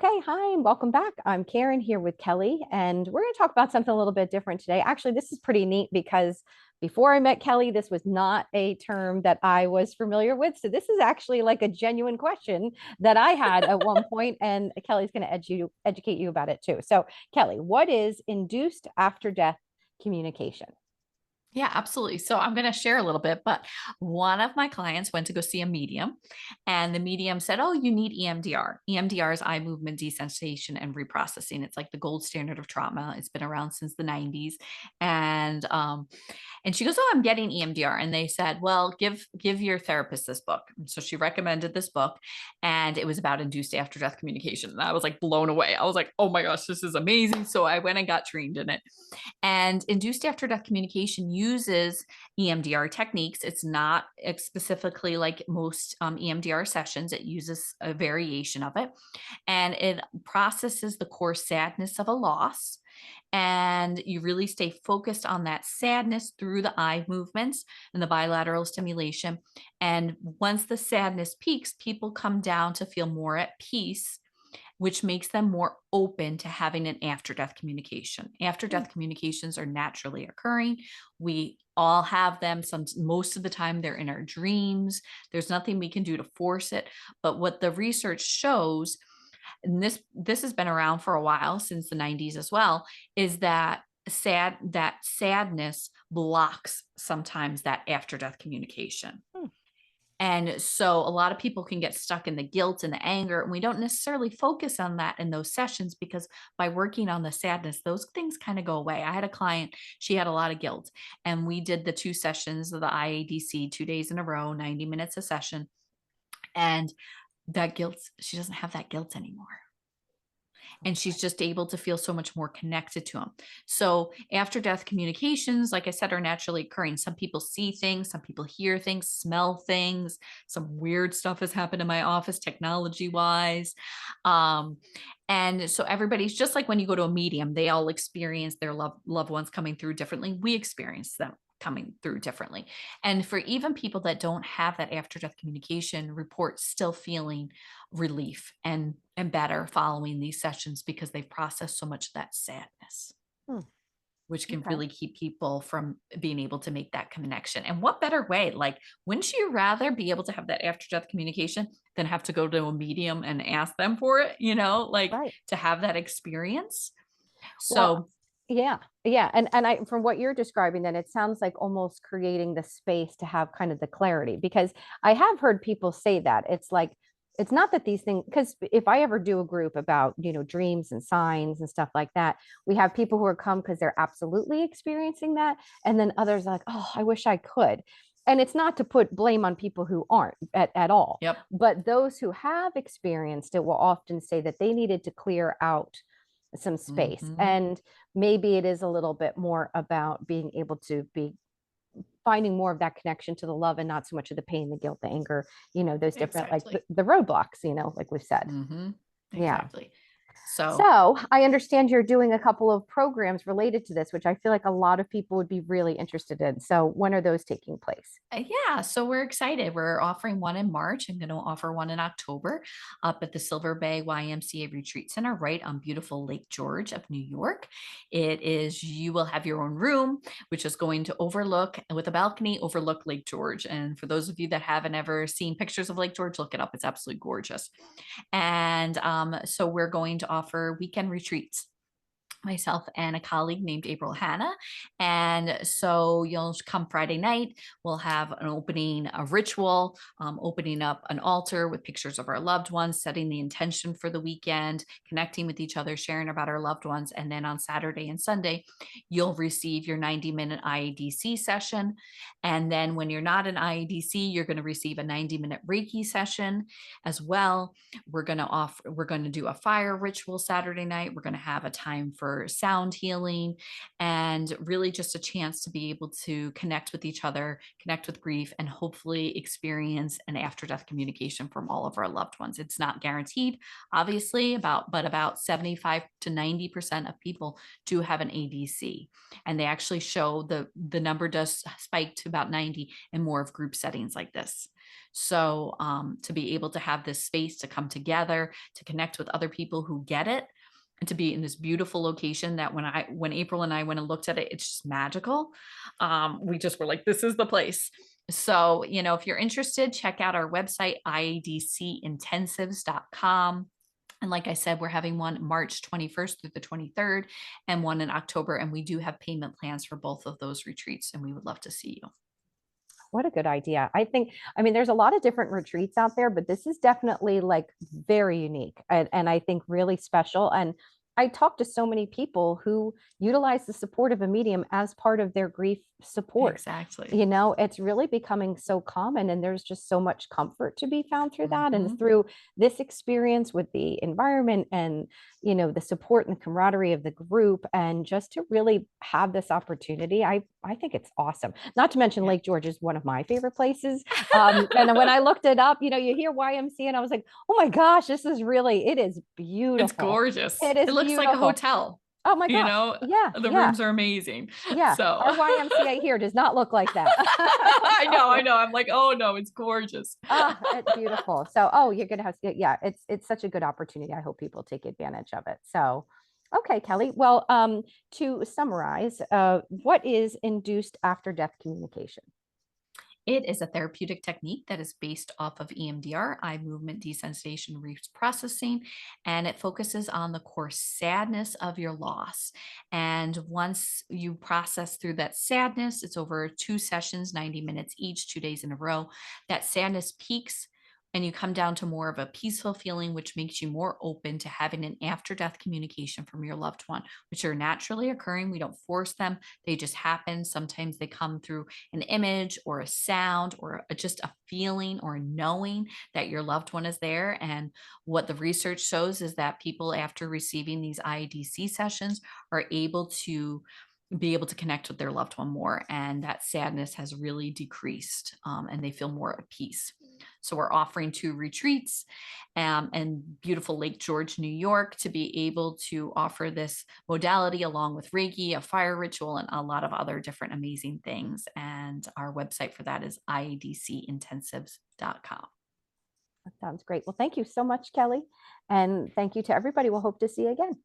Okay, hi, and welcome back. I'm Karen here with Kelly, and we're going to talk about something a little bit different today. Actually, this is pretty neat because before I met Kelly, this was not a term that I was familiar with. So this is actually like a genuine question that I had at one point, and Kelly's going to educate you about it too. So, Kelly, what is induced after death communication? Yeah, absolutely. So I'm going to share a little bit, but one of my clients went to go see a medium, and the medium said, "Oh, you need EMDR." EMDR is eye movement desensitization and reprocessing. It's like the gold standard of trauma. It's been around since the 90s. And she goes, "Oh, I'm getting EMDR." And they said, "Well, give your therapist this book." And so she recommended this book, and it was about induced after death communication. And I was like blown away. I was like, "Oh my gosh, this is amazing." So I went and got trained in it. And induced after death communication uses EMDR techniques. It's not specifically like most EMDR sessions, it uses a variation of it. And it processes the core sadness of a loss. And you really stay focused on that sadness through the eye movements and the bilateral stimulation. And once the sadness peaks, people come down to feel more at peace, which makes them more open to having an after death communication. After Hmm. death communications are naturally occurring. We all have them. Most of the time they're in our dreams. There's nothing we can do to force it. But what the research shows, and this has been around for a while, since the 90s as well, is that sadness blocks sometimes that after death communication. Hmm. And so a lot of people can get stuck in the guilt and the anger, and we don't necessarily focus on that in those sessions, because by working on the sadness, those things kind of go away. I had a client, she had a lot of guilt, and we did the two sessions of the IADC 2 days in a row, 90 minutes a session. And that guilt, she doesn't have that guilt anymore, and she's Okay. just able to feel so much more connected to him. So after death communications, like I said, are naturally occurring. Some people see things, some people hear things, smell things. Some weird stuff has happened in my office technology wise. um, and so everybody's just like when you go to a medium, they all experience their loved ones coming through differently. We experience them coming through differently. And for even people that don't have that after death communication, report still feeling relief and better following these sessions, because they've processed so much of that sadness, Hmm. which can Okay. really keep people from being able to make that connection. And what better way? Like, wouldn't you rather be able to have that after death communication than have to go to a medium and ask them for it, like Right. to have that experience? Well, So yeah, yeah, and I from what you're describing, then it sounds like almost creating the space to have kind of the clarity because I have heard people say that it's like it's not that these things because if I ever do a group about dreams and signs and stuff like that, we have people who are come because they're absolutely experiencing that, and then others are like, oh, I wish I could. And it's not to put blame on people who aren't at all, yep. but those who have experienced it will often say that they needed to clear out some space. Hmm. And maybe it is a little bit more about being able to be finding more of that connection to the love and not so much of the pain, the guilt, the anger, those different, like Exactly. the roadblocks, like we've said. Hmm. Yeah. Exactly. So So I understand you're doing a couple of programs related to this, which I feel like a lot of people would be really interested in. So when are those taking place? Yeah, so we're excited. We're offering one in March. I'm going to offer one in October up at the Silver Bay YMCA Retreat Center, right on beautiful Lake George of New York. You will have your own room, which is going to overlook, with a balcony, overlook Lake George. And for those of you that haven't ever seen pictures of Lake George, look it up. It's absolutely gorgeous. And so we're going to offer weekend retreats, myself and a colleague named April Hanna. And so you'll come Friday night. We'll have an opening, a ritual, opening up an altar with pictures of our loved ones, setting the intention for the weekend, connecting with each other, sharing about our loved ones. And then on Saturday and Sunday, you'll receive your 90-minute IADC session. And then when you're not an IADC, you're going to receive a 90-minute Reiki session as well. We're going to do a fire ritual Saturday night. We're going to have a time for offer sound healing, and really just a chance to be able to connect with each other, connect with grief, and hopefully experience an after death communication from all of our loved ones. It's not guaranteed, obviously, but about 75 to 90% of people do have an ADC. And they actually show the number does spike to about 90 in more of group settings like this. So to be able to have this space to come together, to connect with other people who get it, and to be in this beautiful location that when April and I went and looked at it, it's just magical. We just were like, this is the place. So, if you're interested, check out our website, idcintensives.com. And like I said, we're having one March 21st through the 23rd and one in October. And we do have payment plans for both of those retreats. And we would love to see you. What a good idea. I mean, there's a lot of different retreats out there, but this is definitely like very unique and I think really special. And I talk to so many people who utilize the support of a medium as part of their grief support. Exactly. It's really becoming so common, and there's just so much comfort to be found through that. And Mhm. through this experience with the environment and, the support and the camaraderie of the group, and just to really have this opportunity, I think it's awesome. Not to mention Yeah. Lake George is one of my favorite places. And when I looked it up, you hear YMCA, and I was like, oh my gosh, it is It's beautiful. gorgeous. It It is looks like a beautiful. hotel. Oh my gosh. Yeah, The yeah, rooms are amazing. yeah. So Our YMCA here does not look like that. I know, I know. I'm like, oh no, it's gorgeous. Ah, it's beautiful. So, oh, you're gonna have to, yeah, it's such a good opportunity. I hope people take advantage of it. So, okay, Kelly. Well, to summarize, what is induced after death communication? It is a therapeutic technique that is based off of EMDR, eye movement desensitization reprocessing, and it focuses on the core sadness of your loss. And once you process through that sadness, it's over 2 sessions, 90 minutes each, 2 days in a row. That sadness peaks and you come down to more of a peaceful feeling, which makes you more open to having an after death communication from your loved one, which are naturally occurring. We don't force them, they just happen. Sometimes they come through an image or a sound or just a feeling or knowing that your loved one is there. And what the research shows is that people, after receiving these IEDC sessions, are able to be able to connect with their loved one more, and that sadness has really decreased, and they feel more at peace. So we're offering 2 retreats in beautiful Lake George, New York, to be able to offer this modality along with Reiki, a fire ritual, and a lot of other different amazing things. And our website for that is idcintensives.com. That sounds great. Well, thank you so much, Kelly. And thank you to everybody. We'll hope to see you again.